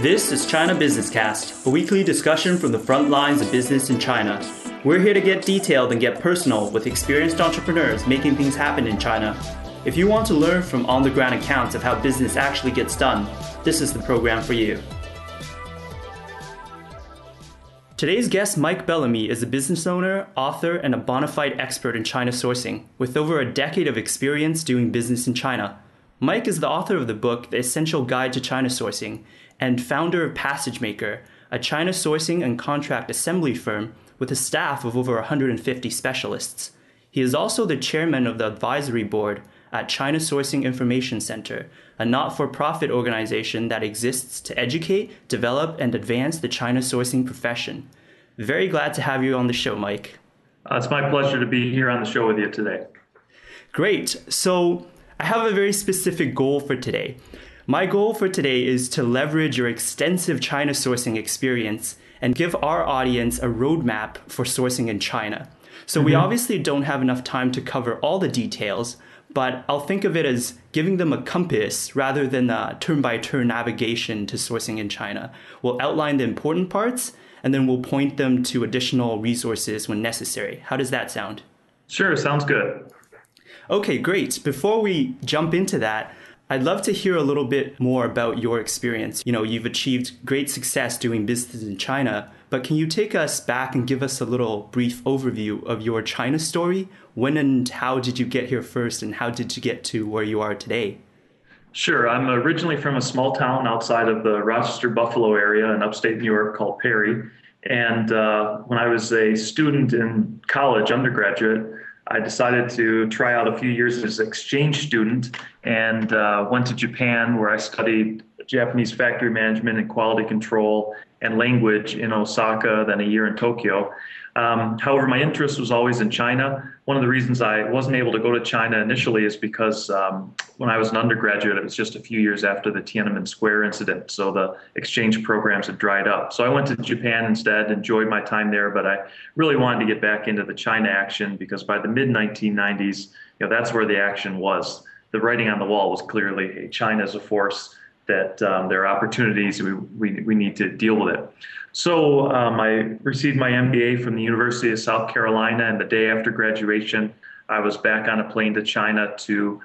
This is China Business Cast, a weekly discussion from the front lines of business in China. We're here to get detailed and get personal with experienced entrepreneurs making things happen in China. If you want to learn from on-the-ground accounts of how business actually gets done, this is the program for you. Today's guest, Mike Bellamy, is a business owner, author, and a bona fide expert in China sourcing, with over a decade of experience doing business in China. Mike is the author of the book, The Essential Guide to China Sourcing, and founder of PassageMaker, a China sourcing and contract assembly firm with a staff of over 150 specialists. He is also the chairman of the advisory board at China Sourcing Information Center, a not-for-profit organization that exists to educate, develop, and advance the China sourcing profession. Very glad to have you on the show, Mike. It's my pleasure to be here on the show with you today. Great. So I have a very specific goal for today. My goal for today is to leverage your extensive China sourcing experience and give our audience a roadmap for sourcing in China. So we obviously don't have enough time to cover all the details, but I'll think of it as giving them a compass rather than a turn-by-turn navigation to sourcing in China. We'll outline the important parts, and then we'll point them to additional resources when necessary. How does that sound? Sure, sounds good. Okay, great. Before we jump into that, I'd love to hear a little bit more about your experience. You know, you've achieved great success doing business in China, but can you take us back and give us a little brief overview of your China story? When and how did you get here first, and how did you get to where you are today? Sure. I'm originally from a small town outside of the Rochester-Buffalo area in upstate New York called Perry. And when I was a student in college, undergraduate, I decided to try out a few years as an exchange student and went to Japan, where I studied Japanese factory management and quality control and language in Osaka, then a year in Tokyo. However, my interest was always in China. One of the reasons I wasn't able to go to China initially is because when I was an undergraduate, it was just a few years after the Tiananmen Square incident. So the exchange programs had dried up. So I went to Japan instead, enjoyed my time there, but I really wanted to get back into the China action because by the mid-1990s, that's where the action was. The writing on the wall was clearly, hey, China is a force that there are opportunities, we need to deal with it. So I received my MBA from the University of South Carolina, and the day after graduation, I was back on a plane to China to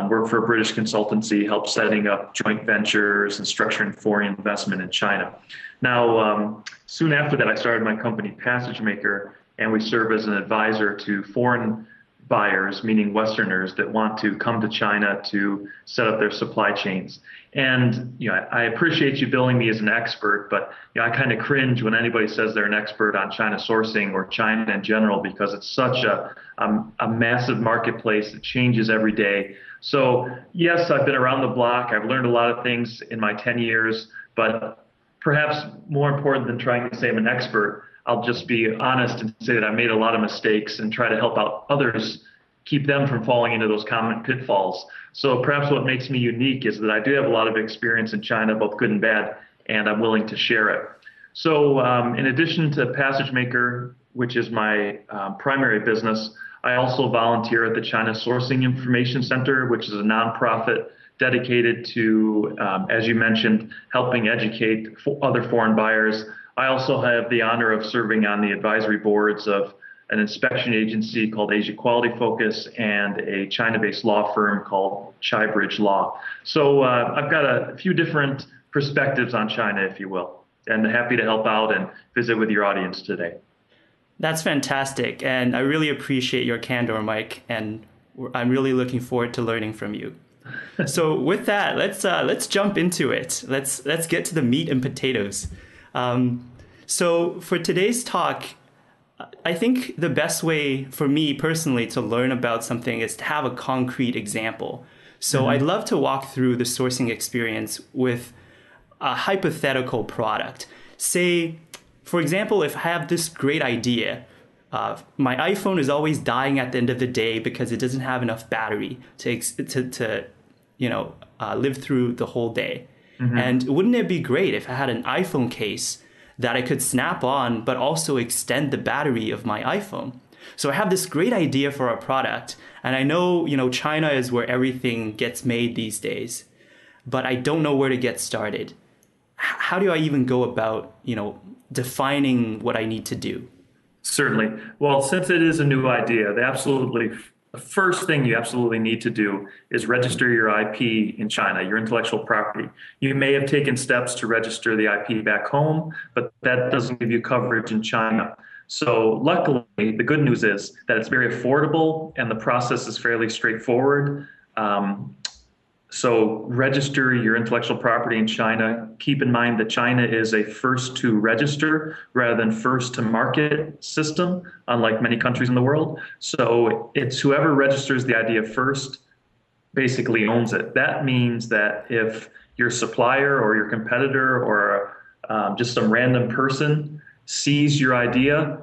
work for a British consultancy, help setting up joint ventures and structuring foreign investment in China. Now, soon after that, I started my company, PassageMaker, and we serve as an advisor to foreign buyers, meaning Westerners that want to come to China to set up their supply chains. And I appreciate you billing me as an expert, but I kind of cringe when anybody says they're an expert on China sourcing or China in general, because it's such a massive marketplace that changes every day. So yes, I've been around the block. I've learned a lot of things in my 10 years, but perhaps more important than trying to say I'm an expert, I'll just be honest and say that I made a lot of mistakes and try to help out others, keep them from falling into those common pitfalls. So perhaps what makes me unique is that I do have a lot of experience in China, both good and bad, and I'm willing to share it. So in addition to PassageMaker, which is my primary business, I also volunteer at the China Sourcing Information Center, which is a nonprofit dedicated to, as you mentioned, helping educate other foreign buyers. I also have the honor of serving on the advisory boards of an inspection agency called Asia Quality Focus and a China-based law firm called Bridge Law. So I've got a few different perspectives on China, if you will, and happy to help out and visit with your audience today. That's fantastic, and I really appreciate your candor, Mike, and I'm really looking forward to learning from you. So with that, let's jump into it. Let's get to the meat and potatoes. So for today's talk, I think the best way for me personally to learn about something is to have a concrete example. So I'd love to walk through the sourcing experience with a hypothetical product. Say, for example, if I have this great idea, my iPhone is always dying at the end of the day because it doesn't have enough battery to live through the whole day. And wouldn't it be great if I had an iPhone case that I could snap on, but also extend the battery of my iPhone? So I have this great idea for a product, and I know, China is where everything gets made these days, but I don't know where to get started. how do I even go about, defining what I need to do? Certainly. Well, since it is a new idea, the first thing you absolutely need to do is register your IP in China, your intellectual property. You may have taken steps to register the IP back home, but that doesn't give you coverage in China. So luckily, the good news is that it's very affordable and the process is fairly straightforward. So register your intellectual property in China. Keep in mind that China is a first to register rather than first to market system, unlike many countries in the world. So it's whoever registers the idea first basically owns it. That means that if your supplier or your competitor or just some random person sees your idea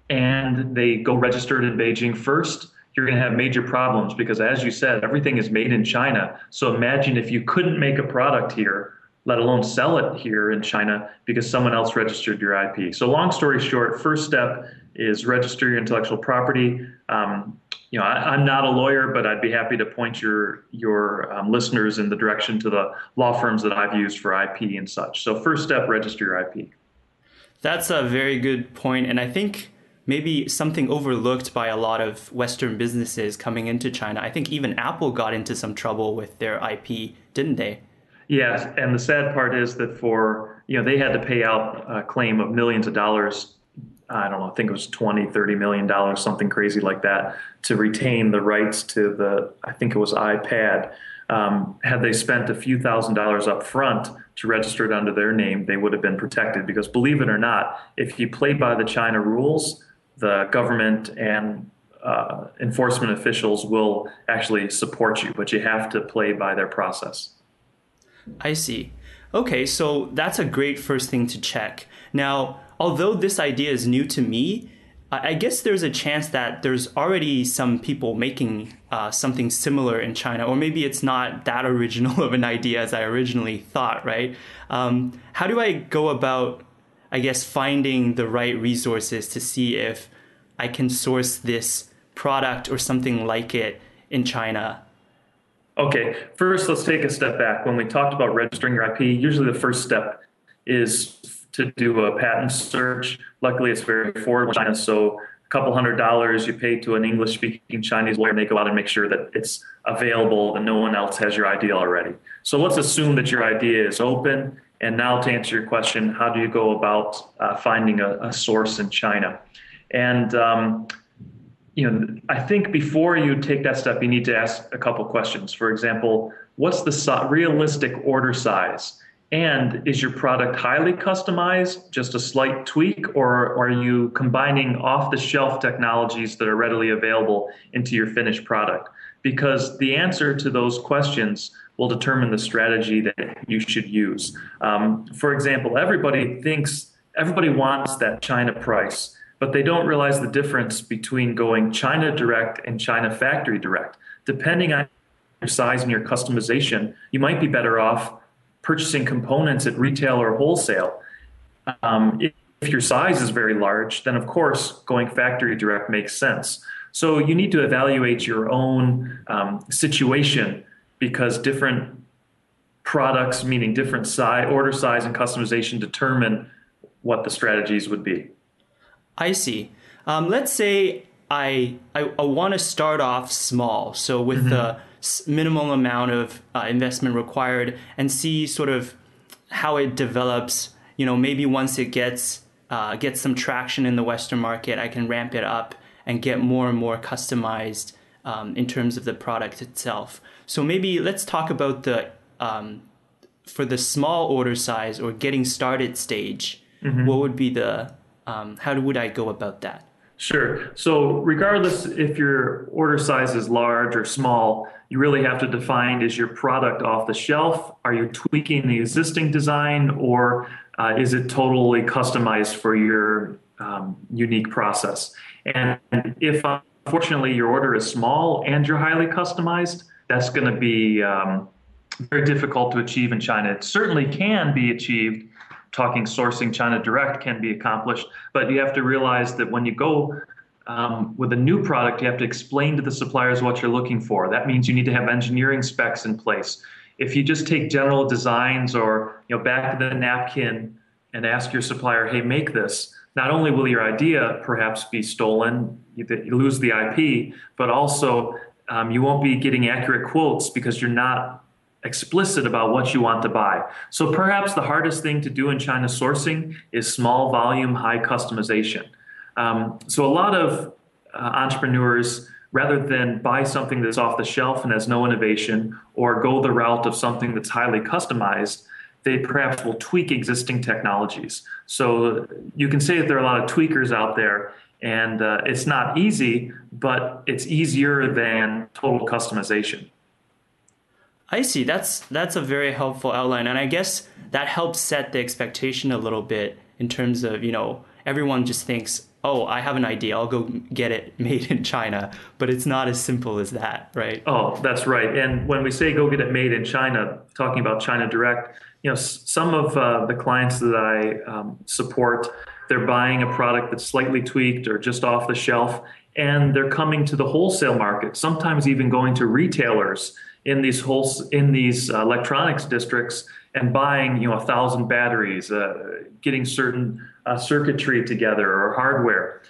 and they go register it in Beijing first, you're going to have major problems because, as you said, everything is made in China. So imagine if you couldn't make a product here, let alone sell it here in China because someone else registered your IP. So long story short, first step is register your intellectual property. I'm not a lawyer, but I'd be happy to point your listeners in the direction to the law firms that I've used for IP and such. So first step, register your IP. That's a very good point. And I think maybe something overlooked by a lot of Western businesses coming into China. I think even Apple got into some trouble with their IP, didn't they? Yes, and the sad part is that they had to pay out a claim of millions of dollars. I don't know, I think it was $20-30 million, something crazy like that, to retain the rights to I think it was iPad. Had they spent a few $1,000s up front to register it under their name, they would have been protected because, believe it or not, if you play by the China rules, the government and enforcement officials will actually support you, but you have to play by their process. I see. Okay, so that's a great first thing to check. Now, although this idea is new to me, I guess there's a chance that there's already some people making something similar in China, or maybe it's not that original of an idea as I originally thought, right? How do I go about, I guess, finding the right resources to see if I can source this product or something like it in China? Okay, first let's take a step back. When we talked about registering your IP, usually the first step is to do a patent search. Luckily, it's very affordable in China, so a couple $100 you pay to an English-speaking Chinese lawyer, and they go out and make sure that it's available and no one else has your idea already. So let's assume that your idea is open. And now to answer your question, how do you go about finding a source in China? And I think before you take that step, you need to ask a couple questions. For example, what's the realistic order size? And is your product highly customized, just a slight tweak, or are you combining off-the-shelf technologies that are readily available into your finished product? Because the answer to those questions will determine the strategy that you should use. For example, everybody wants that China price, but they don't realize the difference between going China direct and China factory direct. Depending on your size and your customization, you might be better off purchasing components at retail or wholesale. If your size is very large, then of course going factory direct makes sense. So you need to evaluate your own situation, because different products, meaning different order size and customization, determine what the strategies would be. I see. Let's say I want to start off small, so with the minimal amount of investment required, and see sort of how it develops. Maybe once it gets some traction in the Western market, I can ramp it up and get more and more customized in terms of the product itself. So maybe let's talk about for the small order size or getting started stage, what would be how would I go about that? Sure. So regardless if your order size is large or small, you really have to define, is your product off the shelf? Are you tweaking the existing design, or is it totally customized for your unique process? And if unfortunately your order is small and you're highly customized, that's going to be very difficult to achieve in China. It certainly can be achieved. Talking sourcing China direct can be accomplished, but you have to realize that when you go with a new product, you have to explain to the suppliers what you're looking for. That means you need to have engineering specs in place. If you just take general designs or back of the napkin and ask your supplier, hey, make this, not only will your idea perhaps be stolen, you lose the IP, but also you won't be getting accurate quotes because you're not explicit about what you want to buy. So perhaps the hardest thing to do in China sourcing is small volume, high customization. So a lot of entrepreneurs, rather than buy something that's off the shelf and has no innovation, or go the route of something that's highly customized, they perhaps will tweak existing technologies. So you can say that there are a lot of tweakers out there, and it's not easy, but it's easier than total customization. I see. That's a very helpful outline, and I guess that helps set the expectation a little bit in terms of, everyone just thinks, oh, I have an idea, I'll go get it made in China, but it's not as simple as that, right? Oh, that's right. And when we say go get it made in China, talking about China Direct, some of the clients that I support, they're buying a product that's slightly tweaked or just off the shelf, and they're coming to the wholesale market, sometimes even going to retailers in these electronics districts and buying 1,000 batteries, getting certain circuitry together or hardware.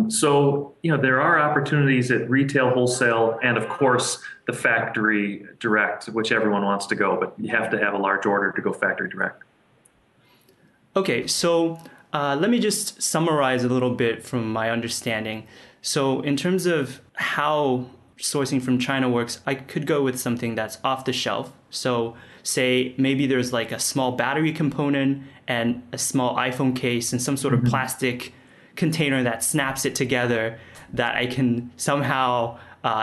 So there are opportunities at retail, wholesale, and of course the factory direct, which everyone wants to go, but you have to have a large order to go factory direct. Okay, so let me just summarize a little bit from my understanding. So in terms of how sourcing from China works, I could go with something that's off the shelf. So say maybe there's like a small battery component and a small iPhone case and some sort of plastic container that snaps it together that I can somehow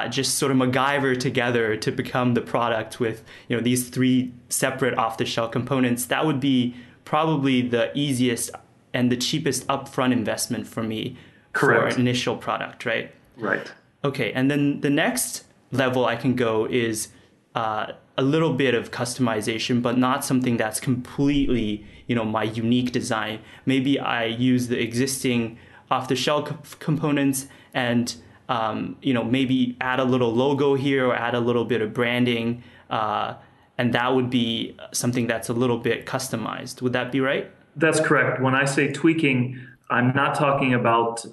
just sort of MacGyver together to become the product with these three separate off-the-shelf components. That would be probably the easiest and the cheapest upfront investment for me. Correct. For an initial product, right? Right. Okay, and then the next level I can go is a little bit of customization, but not something that's completely, my unique design. Maybe I use the existing off-the-shelf components and, maybe add a little logo here or add a little bit of branding, and that would be something that's a little bit customized. Would that be right? That's correct. When I say tweaking, I'm not talking about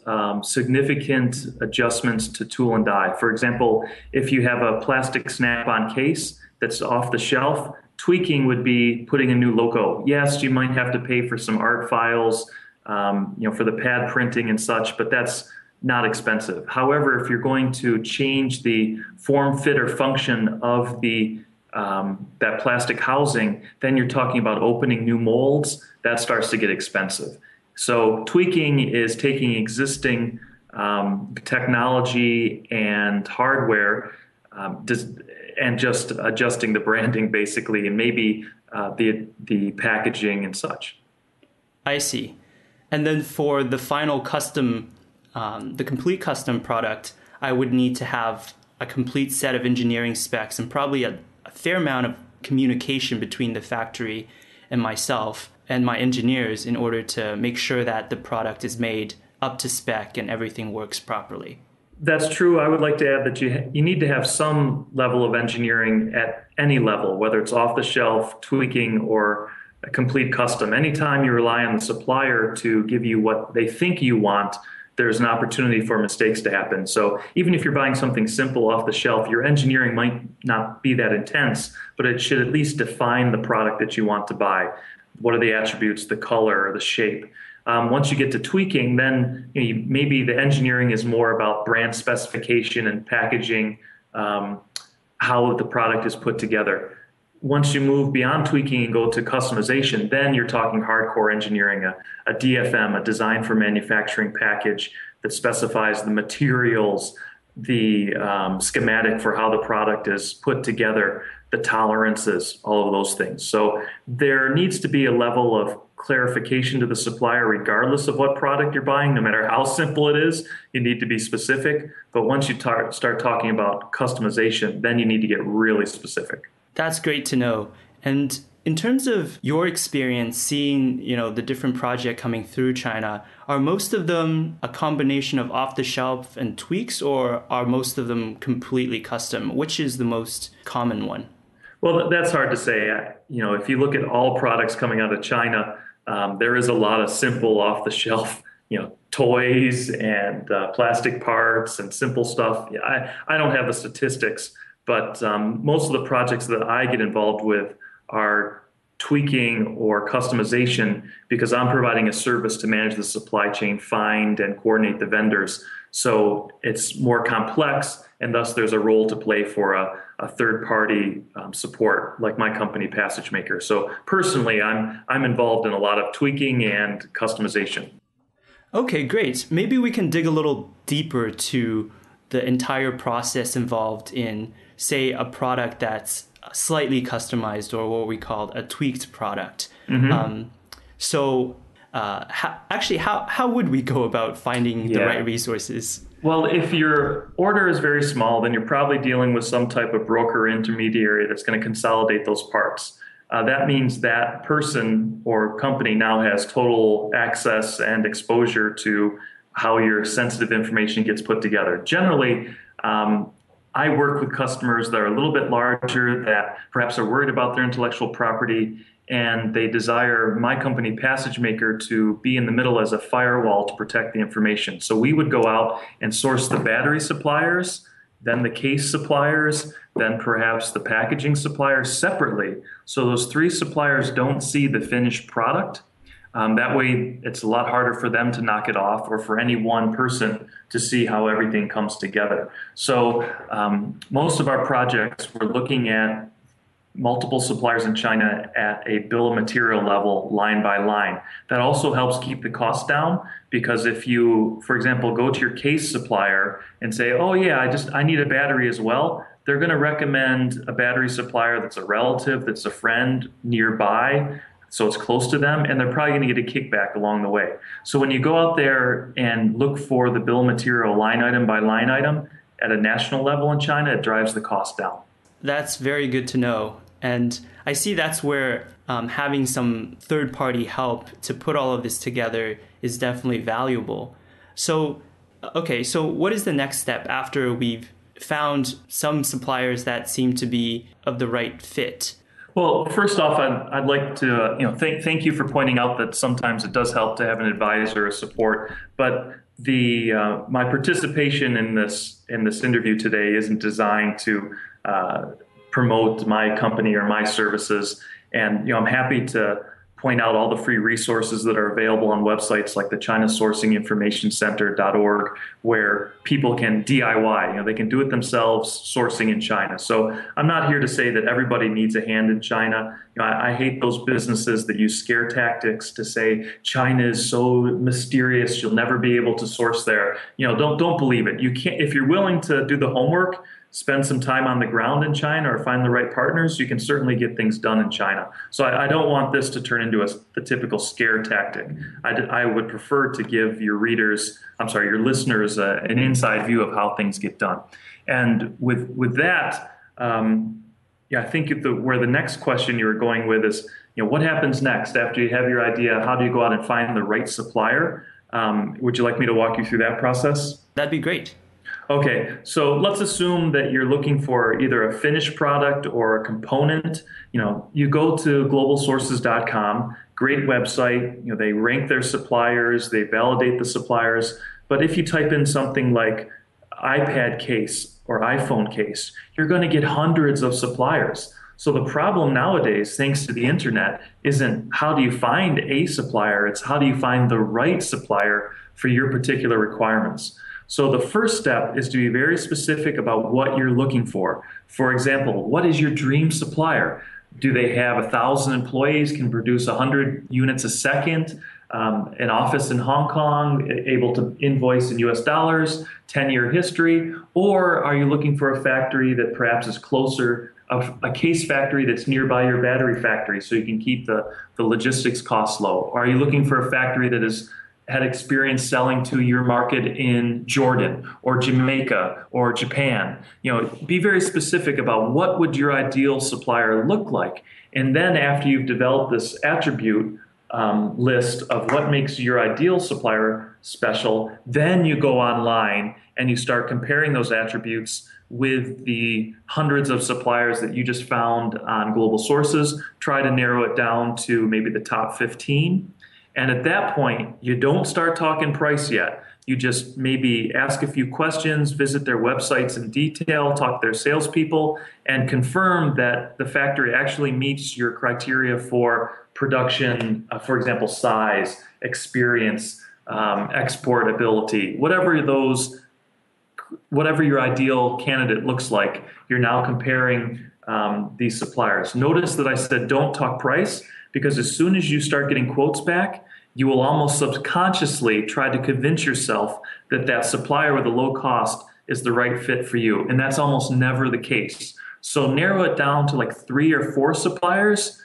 significant adjustments to tool and die. For example, if you have a plastic snap-on case that's off the shelf, tweaking would be putting a new logo. Yes, you might have to pay for some art files, for the pad printing and such, but that's not expensive. However, if you're going to change the form, fit, or function of that plastic housing, then you're talking about opening new molds. That starts to get expensive. So tweaking is taking existing technology and hardware and just adjusting the branding basically, and maybe the packaging and such. I see. And then for the final custom, the complete custom product, I would need to have a complete set of engineering specs and probably a fair amount of communication between the factory and myself and my engineers in order to make sure that the product is made up to spec and everything works properly. That's true. I would like to add that you need to have some level of engineering at any level, whether it's off the shelf, tweaking, or a complete custom. Anytime you rely on the supplier to give you what they think you want, there's an opportunity for mistakes to happen. So even if you're buying something simple off the shelf, your engineering might not be that intense, but it should at least define the product that you want to buy. What are the attributes, the color, the shape? Once you get to tweaking, then maybe the engineering is more about brand specification and packaging, how the product is put together. Once you move beyond tweaking and go to customization, then you're talking hardcore engineering, a DFM, a design for manufacturing package that specifies the materials, the schematic for how the product is put together, the tolerances, all of those things. So there needs to be a level of clarification to the supplier regardless of what product you're buying, no matter how simple it is. You need to be specific. But once you start talking about customization, then you need to get really specific. That's great to know. And in terms of your experience seeing, the different projects coming through China, are most of them a combination of off-the-shelf and tweaks, or are most of them completely custom? Which is the most common one? Well, that's hard to say. If you look at all products coming out of China, there is a lot of simple off-the-shelf, toys and plastic parts and simple stuff. Yeah, I don't have the statistics, but most of the projects that I get involved with are tweaking or customization because I'm providing a service to manage the supply chain, find and coordinate the vendors. So it's more complex, and thus there's a role to play for a third party support like my company, PassageMaker. So personally, I'm involved in a lot of tweaking and customization. Okay, great. Maybe we can dig a little deeper to the entire process involved in, say, a product that's slightly customized or what we call a tweaked product. So how would we go about finding the right resources? Well, if your order is very small, then you're probably dealing with some type of broker intermediary that's going to consolidate those parts. That means that person or company now has total access and exposure to how your sensitive information gets put together. Generally, I work with customers that are a little bit larger, that perhaps are worried about their intellectual property, and they desire my company, PassageMaker, to be in the middle as a firewall to protect the information. So we would go out and source the battery suppliers, then the case suppliers, then perhaps the packaging suppliers separately. So those three suppliers don't see the finished product. That way, it's a lot harder for them to knock it off or for any one person to see how everything comes together. So most of our projects, we're looking at multiple suppliers in China at a bill of material level, line by line. That also helps keep the cost down, because if you, for example, go to your case supplier and say, oh yeah, I need a battery as well, they're going to recommend a battery supplier that's a relative, that's a friend nearby, so it's close to them, and they're probably going to get a kickback along the way. So when you go out there and look for the bill of material line item by line item at a national level in China, it drives the cost down. That's very good to know. And I see that's where having some third-party help to put all of this together is definitely valuable. So, okay, so what is the next step after we've found some suppliers that seem to be of the right fit? Well, first off, I'd like to thank you for pointing out that sometimes it does help to have an advisor or support. But my participation in this interview today isn't designed to promote my company or my services. And I'm happy to point out all the free resources that are available on websites like the China Sourcing Information Center.org, where people can DIY, they can do it themselves, sourcing in China. So I'm not here to say that everybody needs a hand in China. I hate those businesses that use scare tactics to say China is so mysterious, you'll never be able to source there. Don't believe it. You can't, if you're willing to do the homework, spend some time on the ground in China or find the right partners, you can certainly get things done in China. So I don't want this to turn into the typical scare tactic. I would prefer to give your listeners an inside view of how things get done. And with that, I think where the next question you were going with is, what happens next after you have your idea? How do you go out and find the right supplier? Would you like me to walk you through that process? That'd be great. Okay, so let's assume that you're looking for either a finished product or a component. You go to globalsources.com, great website. They rank their suppliers, they validate the suppliers. But if you type in something like iPad case or iPhone case, you're going to get hundreds of suppliers. So the problem nowadays, thanks to the internet, isn't how do you find a supplier, it's how do you find the right supplier for your particular requirements. So the first step is to be very specific about what you're looking for. For example, what is your dream supplier? Do they have 1,000 employees, can produce 100 units a second, an office in Hong Kong, able to invoice in US dollars, 10-year history? Or are you looking for a factory that perhaps is closer, a case factory that's nearby your battery factory so you can keep the logistics costs low? Or are you looking for a factory that had experience selling to your market in Jordan or Jamaica or Japan? Be very specific about what would your ideal supplier look like. And then after you've developed this attribute list of what makes your ideal supplier special, then you go online and you start comparing those attributes with the hundreds of suppliers that you just found on global sources, try to narrow it down to maybe the top 15. And at that point, you don't start talking price yet. You just maybe ask a few questions, visit their websites in detail, talk to their salespeople, and confirm that the factory actually meets your criteria for production, for example, size, experience, exportability, whatever your ideal candidate looks like. You're now comparing these suppliers. Notice that I said don't talk price, because as soon as you start getting quotes back, you will almost subconsciously try to convince yourself that that supplier with a low cost is the right fit for you. And that's almost never the case. So narrow it down to like 3 or 4 suppliers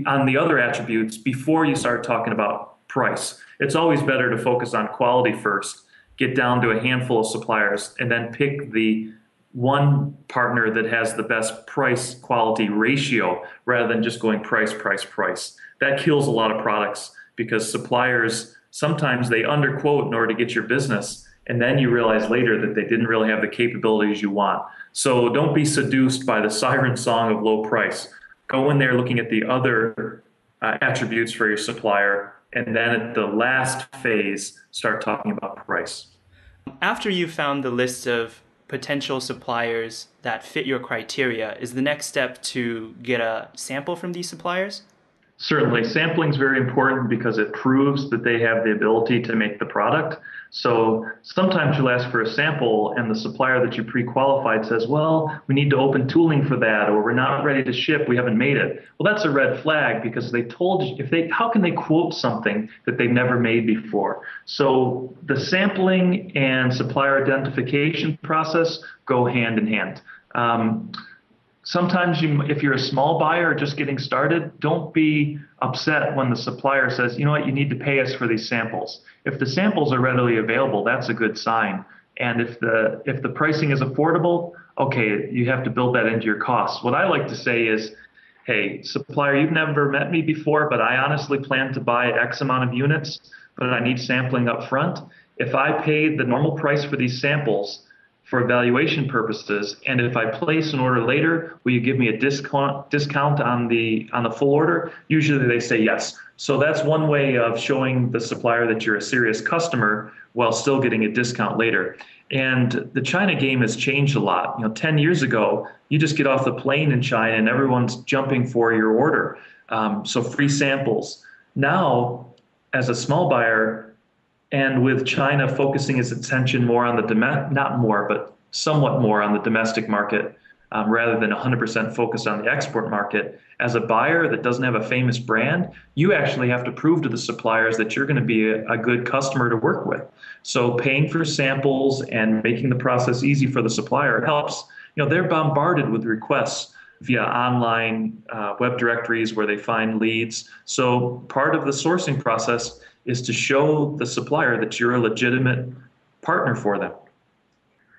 on the other attributes before you start talking about price. It's always better to focus on quality first, get down to a handful of suppliers, and then pick the one partner that has the best price quality ratio rather than just going price, price, price. That kills a lot of products, because suppliers, sometimes they underquote in order to get your business, and then you realize later that they didn't really have the capabilities you want. So don't be seduced by the siren song of low price. Go in there looking at the other attributes for your supplier, and then at the last phase, start talking about price. After you've found the list of potential suppliers that fit your criteria, is the next step to get a sample from these suppliers? Certainly, sampling is very important because it proves that they have the ability to make the product. So sometimes you'll ask for a sample and the supplier that you pre-qualified says, well, we need to open tooling for that, or we're not ready to ship, we haven't made it. Well, that's a red flag, because they told you, how can they quote something that they've never made before? So the sampling and supplier identification process go hand in hand. Sometimes if you're a small buyer just getting started, don't be upset when the supplier says, you know what, you need to pay us for these samples. If the samples are readily available, that's a good sign. And if the pricing is affordable, okay, you have to build that into your costs. What I like to say is, hey, supplier, you've never met me before, but I honestly plan to buy X amount of units, but I need sampling up front. If I paid the normal price for these samples for evaluation purposes, and if I place an order later, will you give me a discount on the full order? Usually they say yes. So that's one way of showing the supplier that you're a serious customer while still getting a discount later. And the China game has changed a lot. 10 years ago, you just get off the plane in China and everyone's jumping for your order. So free samples. Now, as a small buyer, and with China focusing its attention more on somewhat more on the domestic market, rather than 100% focused on the export market, as a buyer that doesn't have a famous brand, you actually have to prove to the suppliers that you're going to be a good customer to work with. So paying for samples and making the process easy for the supplier helps. They're bombarded with requests via online web directories where they find leads. So part of the sourcing process is to show the supplier that you're a legitimate partner for them.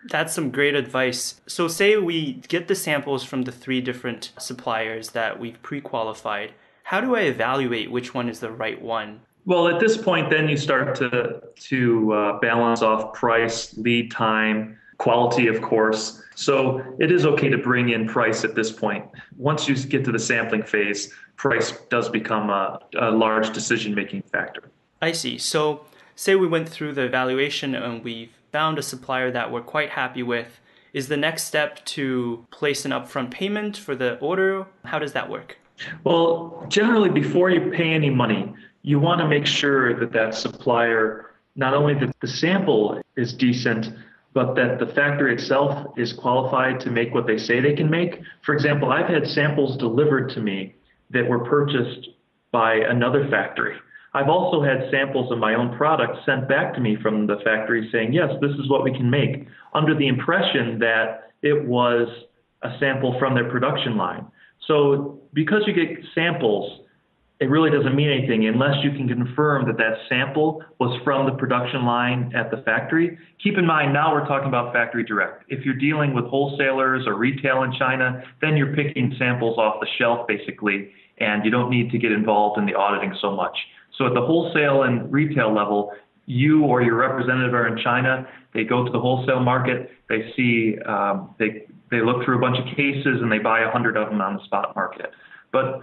That's some great advice. So say we get the samples from the 3 different suppliers that we've pre-qualified. How do I evaluate which one is the right one? Well, at this point, then you start to balance off price, lead time, quality, of course. So it is okay to bring in price at this point. Once you get to the sampling phase, price does become a large decision-making factor. I see. So say we went through the evaluation and we found a supplier that we're quite happy with. Is the next step to place an upfront payment for the order? How does that work? Well, generally, before you pay any money, you want to make sure that that supplier, not only that the sample is decent, but that the factory itself is qualified to make what they say they can make. For example, I've had samples delivered to me that were purchased by another factory. I've also had samples of my own product sent back to me from the factory saying, yes, this is what we can make, under the impression that it was a sample from their production line. So because you get samples, it really doesn't mean anything unless you can confirm that that sample was from the production line at the factory. Keep in mind, now we're talking about factory direct. If you're dealing with wholesalers or retail in China, then you're picking samples off the shelf basically, and you don't need to get involved in the auditing so much. So at the wholesale and retail level, you or your representative are in China, they go to the wholesale market, they see, they look through a bunch of cases and they buy 100 of them on the spot market. But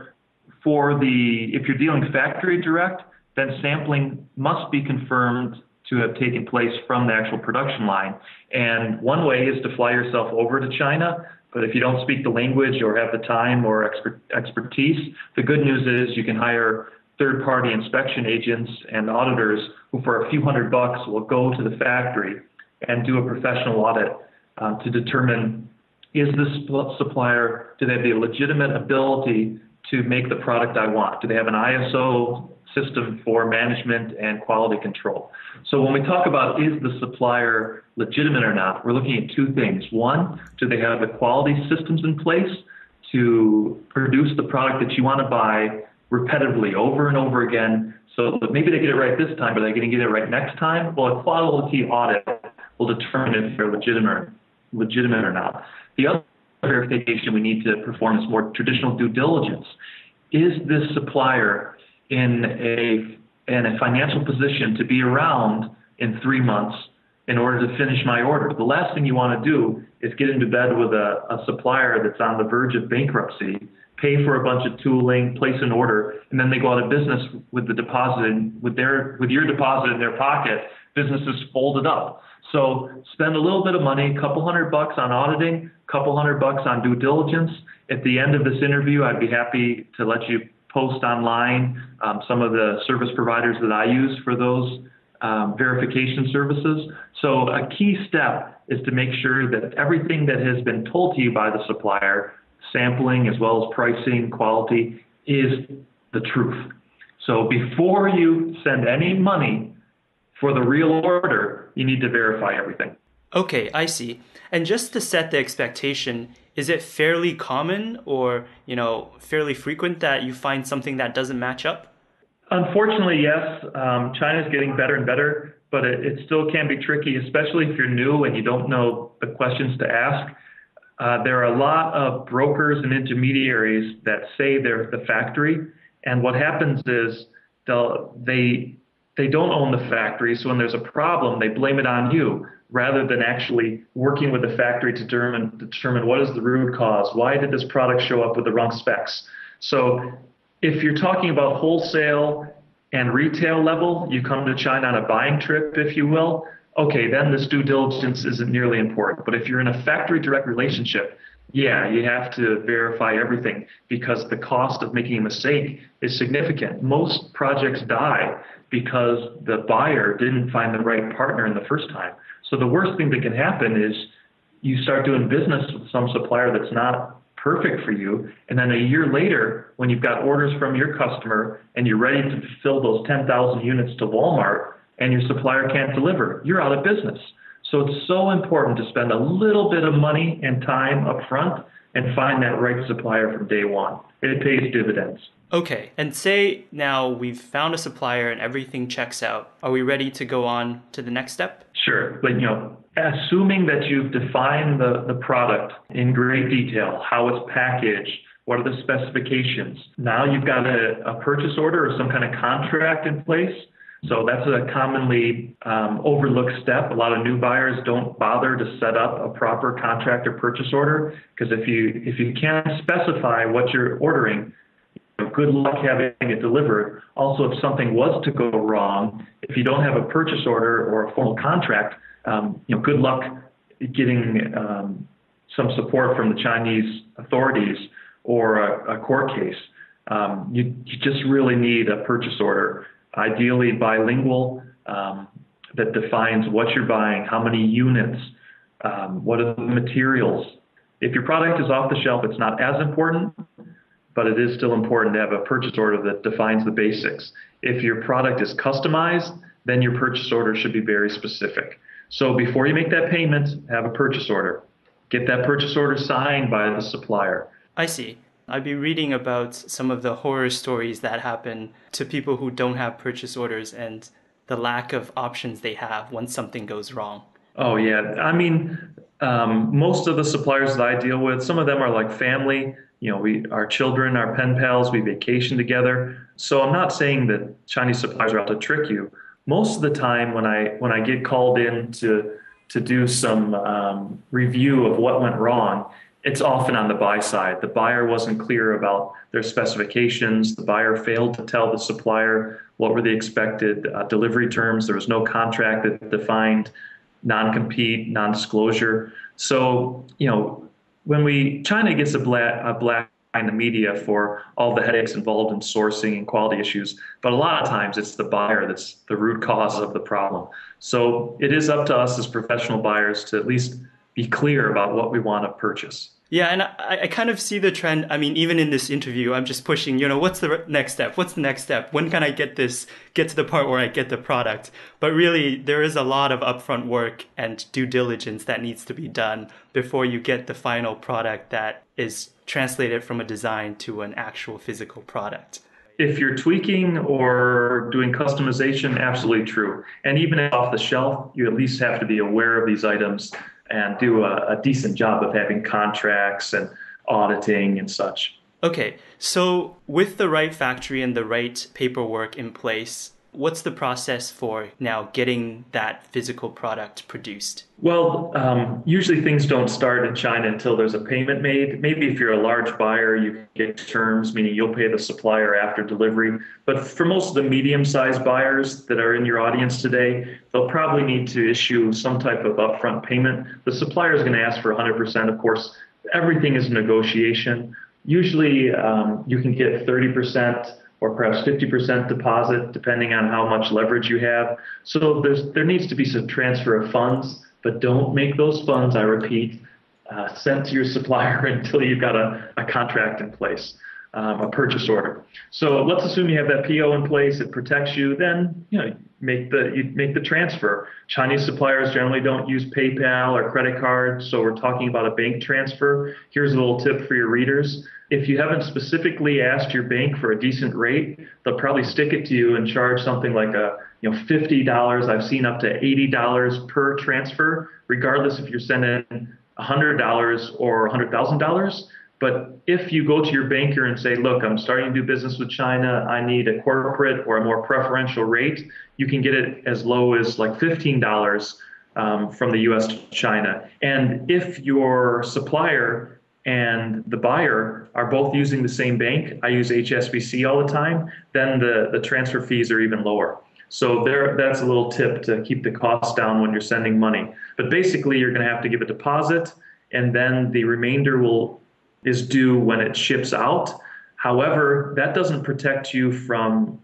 if you're dealing factory direct, then sampling must be confirmed to have taken place from the actual production line. And one way is to fly yourself over to China. But if you don't speak the language or have the time or expertise, the good news is you can hire third-party inspection agents and auditors who for a few $100 will go to the factory and do a professional audit to determine, is this supplier, do they have the legitimate ability to make the product I want? Do they have an ISO system for management and quality control? So when we talk about is the supplier legitimate or not, we're looking at two things. One, do they have the quality systems in place to produce the product that you want to buy repetitively over and over again, so that maybe they get it right this time, but they're going to get it right next time? Well, a quality audit will determine if they're legitimate or not. The other verification we need to perform is more traditional due diligence. Is this supplier in a financial position to be around in 3 months in order to finish my order? The last thing you want to do is get into bed with a supplier that's on the verge of bankruptcy, pay for a bunch of tooling, place an order, and then they go out of business with the deposit with your deposit in their pocket. Business is folded up. So spend a little bit of money, a couple $100 on auditing, a couple $100 on due diligence. At the end of this interview, I'd be happy to let you post online some of the service providers that I use for those verification services. So a key step is to make sure that everything that has been told to you by the supplier, sampling as well as pricing, quality, is the truth. So before you send any money for the real order, you need to verify everything. Okay, I see. And just to set the expectation, is it fairly common or, fairly frequent that you find something that doesn't match up? Unfortunately, yes. China's getting better and better, but it still can be tricky, especially if you're new and you don't know the questions to ask. There are a lot of brokers and intermediaries that say they're the factory, and what happens is they don't own the factory, so when there's a problem, they blame it on you, rather than actually working with the factory to determine what is the root cause, why did this product show up with the wrong specs. So if you're talking about wholesale and retail level, you come to China on a buying trip, if you will, okay, then this due diligence isn't nearly important. But if you're in a factory direct relationship, yeah, you have to verify everything because the cost of making a mistake is significant. Most projects die because the buyer didn't find the right partner in the first time. So the worst thing that can happen is you start doing business with some supplier that's not perfect for you, and then a year later, when you've got orders from your customer and you're ready to fill those 10,000 units to Walmart and your supplier can't deliver, you're out of business. So it's so important to spend a little bit of money and time up front and find that right supplier from day one. It pays dividends. Okay, and say now we've found a supplier and everything checks out. Are we ready to go on to the next step? Sure, but assuming that you've defined the product in great detail, how it's packaged, what are the specifications. Now you've got a purchase order or some kind of contract in place. So that's a commonly overlooked step. A lot of new buyers don't bother to set up a proper contract or purchase order because if you can't specify what you're ordering, good luck having it delivered. Also, if something was to go wrong, if you don't have a purchase order or a formal contract, good luck getting some support from the Chinese authorities or a court case. You just really need a purchase order, ideally bilingual, that defines what you're buying, how many units, what are the materials. If your product is off the shelf, it's not as important, but it is still important to have a purchase order that defines the basics. If your product is customized, then your purchase order should be very specific. So before you make that payment, have a purchase order. Get that purchase order signed by the supplier. I see. I've been reading about some of the horror stories that happen to people who don't have purchase orders and the lack of options they have when something goes wrong. Oh, yeah. I mean, most of the suppliers that I deal with, some of them are like family. Our children, our pen pals, we vacation together. So I'm not saying that Chinese suppliers are out to trick you, Most of the time when I get called in to do some review of what went wrong, it's often on the buy side. The buyer wasn't clear about their specifications. The buyer failed to tell the supplier what were the expected delivery terms. There was no contract that defined non-compete, non-disclosure. So, when China gets a black eye in the media for all the headaches involved in sourcing and quality issues, but a lot of times it's the buyer that's the root cause of the problem. So it is up to us as professional buyers to at least be clear about what we want to purchase. Yeah, and I kind of see the trend. I mean, even in this interview, I'm just pushing, what's the next step? What's the next step? When can I get to the part where I get the product? But really, there is a lot of upfront work and due diligence that needs to be done before you get the final product that is translated from a design to an actual physical product. If you're tweaking or doing customization, absolutely true. And even off the shelf, you at least have to be aware of these items and do a decent job of having contracts and auditing and such. Okay, so with the right factory and the right paperwork in place, what's the process for now getting that physical product produced? Well, usually things don't start in China until there's a payment made. Maybe if you're a large buyer, you get terms, meaning you'll pay the supplier after delivery. But for most of the medium-sized buyers that are in your audience today, they'll probably need to issue some type of upfront payment. The supplier is going to ask for 100%. Of course, everything is a negotiation. Usually, you can get 30% or perhaps 50% deposit, depending on how much leverage you have. So there needs to be some transfer of funds, but don't make those funds, I repeat, sent to your supplier until you've got a contract in place, a purchase order. So let's assume you have that PO in place, it protects you, then you make the transfer. Chinese suppliers generally don't use PayPal or credit cards, so we're talking about a bank transfer. Here's a little tip for your readers. If you haven't specifically asked your bank for a decent rate, they'll probably stick it to you and charge something like $50. I've seen up to $80 per transfer, regardless if you're sending $100 or $100,000. But if you go to your banker and say, look, I'm starting to do business with China, I need a corporate or a more preferential rate, you can get it as low as like $15 from the US to China. And if your supplier and the buyer are both using the same bank, I use HSBC all the time, then the transfer fees are even lower. So that's a little tip to keep the costs down when you're sending money. But basically, you're going to have to give a deposit, and then the remainder is due when it ships out. However, that doesn't protect you from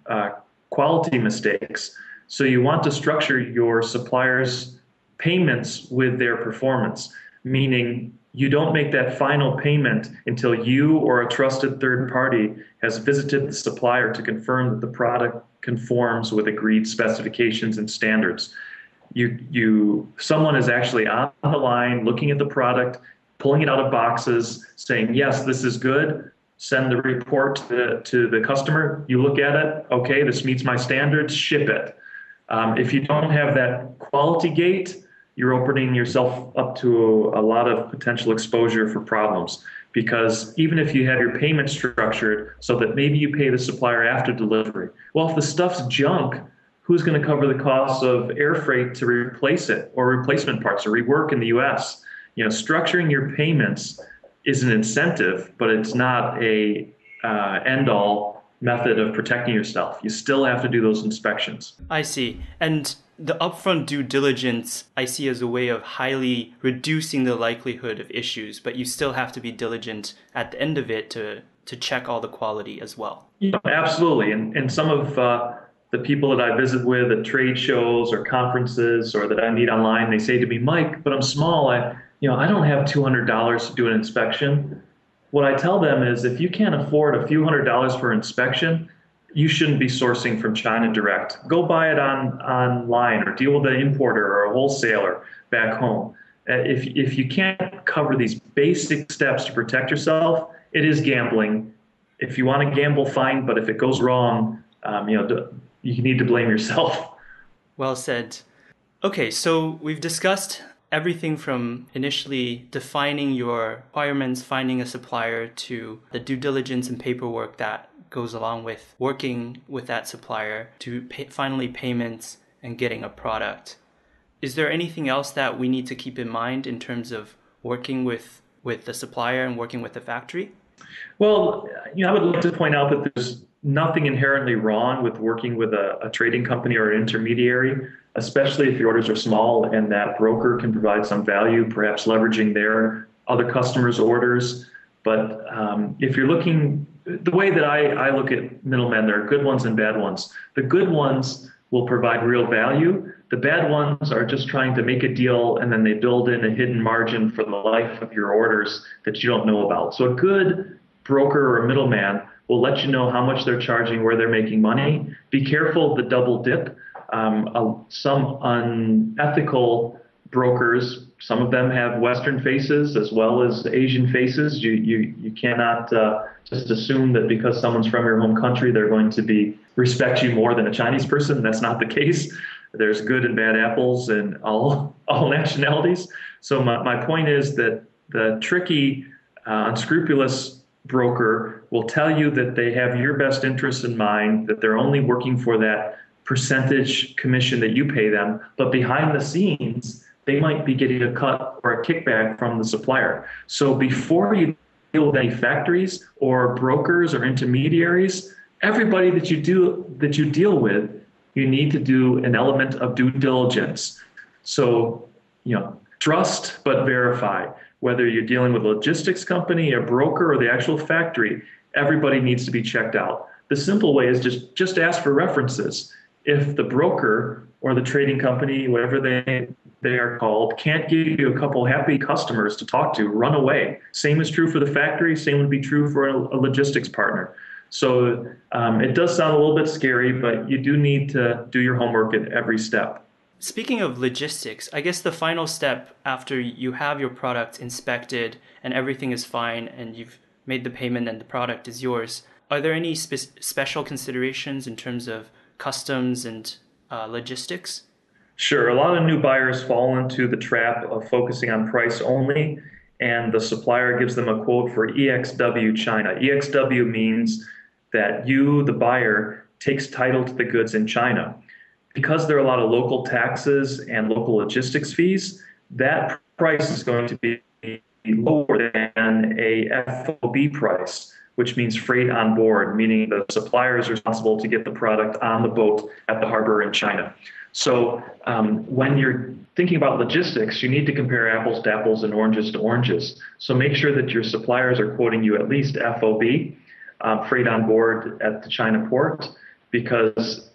quality mistakes. So you want to structure your supplier's payments with their performance, meaning you don't make that final payment until you or a trusted third party has visited the supplier to confirm that the product conforms with agreed specifications and standards. Someone is actually on the line looking at the product, pulling it out of boxes, saying, yes, this is good. Send the report to the customer. You look at it. Okay, this meets my standards. Ship it. If you don't have that quality gate, you're opening yourself up to a lot of potential exposure for problems. Because even if you have your payment structured so that maybe you pay the supplier after delivery, well, if the stuff's junk, who's going to cover the cost of air freight to replace it, or replacement parts or rework in the US? Structuring your payments is an incentive, but it's not a end-all method of protecting yourself. You still have to do those inspections. I see. And the upfront due diligence I see as a way of highly reducing the likelihood of issues, but you still have to be diligent at the end of it to check all the quality as well. Yeah, absolutely. And some of the people that I visit with at trade shows or conferences or that I meet online, they say to me, Mike, but I'm small. I don't have $200 to do an inspection. What I tell them is if you can't afford a few $100s for inspection, you shouldn't be sourcing from China direct. Go buy it online or deal with an importer or a wholesaler back home. If you can't cover these basic steps to protect yourself, it is gambling. If you want to gamble, fine, but if it goes wrong, you need to blame yourself. Well said. Okay, so we've discussed everything from initially defining your requirements, finding a supplier, to the due diligence and paperwork that goes along with working with that supplier, to finally payments and getting a product. Is there anything else that we need to keep in mind in terms of working with the supplier and working with the factory? Well, I would like to point out that there's nothing inherently wrong with working with a trading company or an intermediary, especially if your orders are small and that broker can provide some value, perhaps leveraging their other customers' orders. But if you're looking, the way that I look at middlemen, there are good ones and bad ones. The good ones will provide real value. The bad ones are just trying to make a deal and then they build in a hidden margin for the life of your orders that you don't know about. So a good broker or middleman will let you know how much they're charging, where they're making money. Be careful of the double dip. Some unethical brokers, some of them have Western faces as well as Asian faces. You cannot just assume that because someone's from your home country, they're going to respect you more than a Chinese person. That's not the case. There's good and bad apples in all nationalities. So my point is that the tricky, unscrupulous broker will tell you that they have your best interests in mind, that they're only working for that percentage commission that you pay them, but behind the scenes, they might be getting a cut or a kickback from the supplier. So before you deal with any factories or brokers or intermediaries, everybody that you deal with, you need to do an element of due diligence. So, trust but verify. Whether you're dealing with a logistics company, a broker, or the actual factory, everybody needs to be checked out. The simple way is just ask for references. If the broker or the trading company, whatever they are called, can't give you a couple happy customers to talk to, run away. Same is true for the factory. Same would be true for a logistics partner. So it does sound a little bit scary, but you do need to do your homework at every step. Speaking of logistics, I guess the final step after you have your product inspected and everything is fine and you've made the payment and the product is yours, are there any special considerations in terms of customs and logistics? Sure. A lot of new buyers fall into the trap of focusing on price only, and the supplier gives them a quote for EXW China. EXW means that you, the buyer, takes title to the goods in China. Because there are a lot of local taxes and local logistics fees, that price is going to be lower than a FOB price, which means freight on board, meaning the supplier is responsible to get the product on the boat at the harbor in China. So when you're thinking about logistics, you need to compare apples to apples and oranges to oranges. So make sure that your suppliers are quoting you at least FOB, freight on board at the China port, because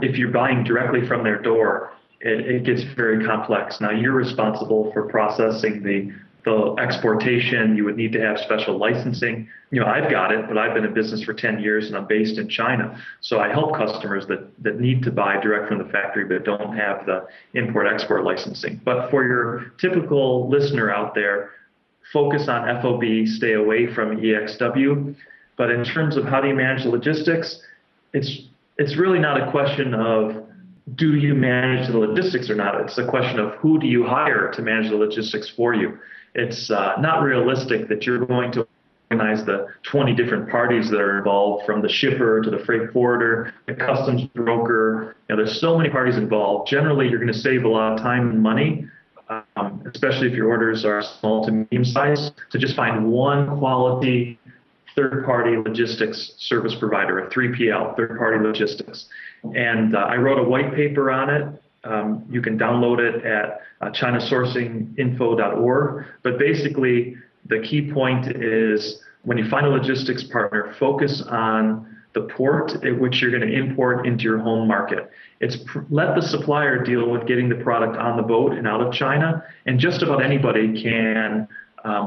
if you're buying directly from their door, it gets very complex. Now you're responsible for processing the exportation. You would need to have special licensing. I've got it, but I've been in business for 10 years and I'm based in China. So I help customers that need to buy direct from the factory but don't have the import-export licensing. But for your typical listener out there, focus on FOB, stay away from EXW. But in terms of how do you manage the logistics, it's really not a question of do you manage the logistics or not. It's a question of who do you hire to manage the logistics for you. It's not realistic that you're going to organize the 20 different parties that are involved, from the shipper to the freight forwarder, the customs broker. There's so many parties involved. Generally, you're going to save a lot of time and money, especially if your orders are small to medium size, to just find one quality third-party logistics service provider, a 3PL, third-party logistics. And I wrote a white paper on it. You can download it at chinasourcinginfo.org. But basically, the key point is when you find a logistics partner, focus on the port at which you're going to import into your home market. Let the supplier deal with getting the product on the boat and out of China, and just about anybody can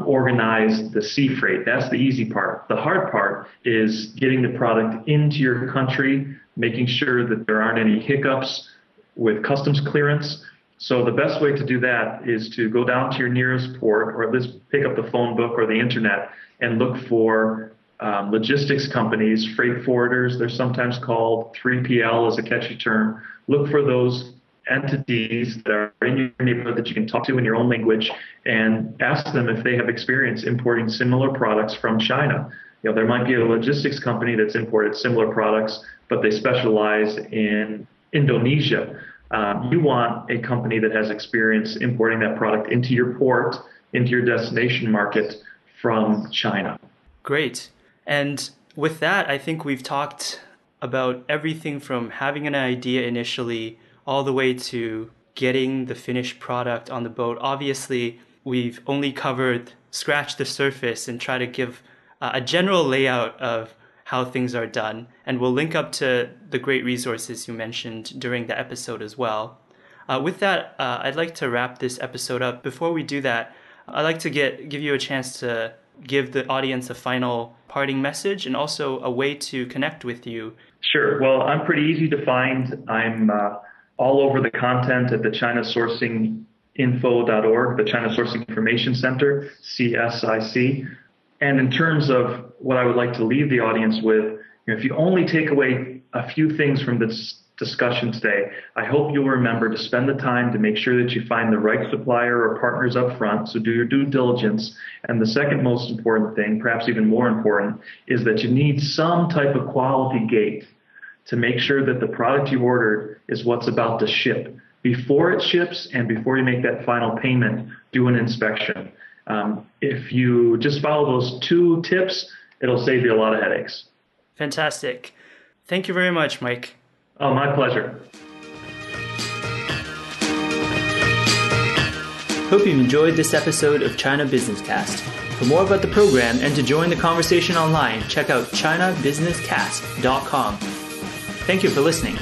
organize the sea freight. That's the easy part. The hard part is getting the product into your country, making sure that there aren't any hiccups with customs clearance. So the best way to do that is to go down to your nearest port, or at least pick up the phone book or the internet and look for logistics companies, freight forwarders, they're sometimes called. 3PL is a catchy term. Look for those entities that are in your neighborhood that you can talk to in your own language, and ask them if they have experience importing similar products from China. There might be a logistics company that's imported similar products, but they specialize in Indonesia. You want a company that has experience importing that product into your port, into your destination market from China. Great. And with that, I think we've talked about everything from having an idea initially all the way to getting the finished product on the boat. Obviously, we've only scratched the surface and try to give a general layout of how things are done. And we'll link up to the great resources you mentioned during the episode as well. With that, I'd like to wrap this episode up. Before we do that, I'd like to give you a chance to give the audience a final parting message and also a way to connect with you. Sure. Well, I'm pretty easy to find. I'm all over the content at the ChinaSourcingInfo.org, the China Sourcing Information Center, CSIC. And in terms of what I would like to leave the audience with, if you only take away a few things from this discussion today, I hope you'll remember to spend the time to make sure that you find the right supplier or partners up front. So do your due diligence. And the second most important thing, perhaps even more important, is that you need some type of quality gate to make sure that the product you ordered is what's about to ship. Before it ships and before you make that final payment, do an inspection. If you just follow those 2 tips, it'll save you a lot of headaches. Fantastic. Thank you very much, Mike. Oh, my pleasure. Hope you enjoyed this episode of China Business Cast. For more about the program and to join the conversation online, check out chinabusinesscast.com. Thank you for listening.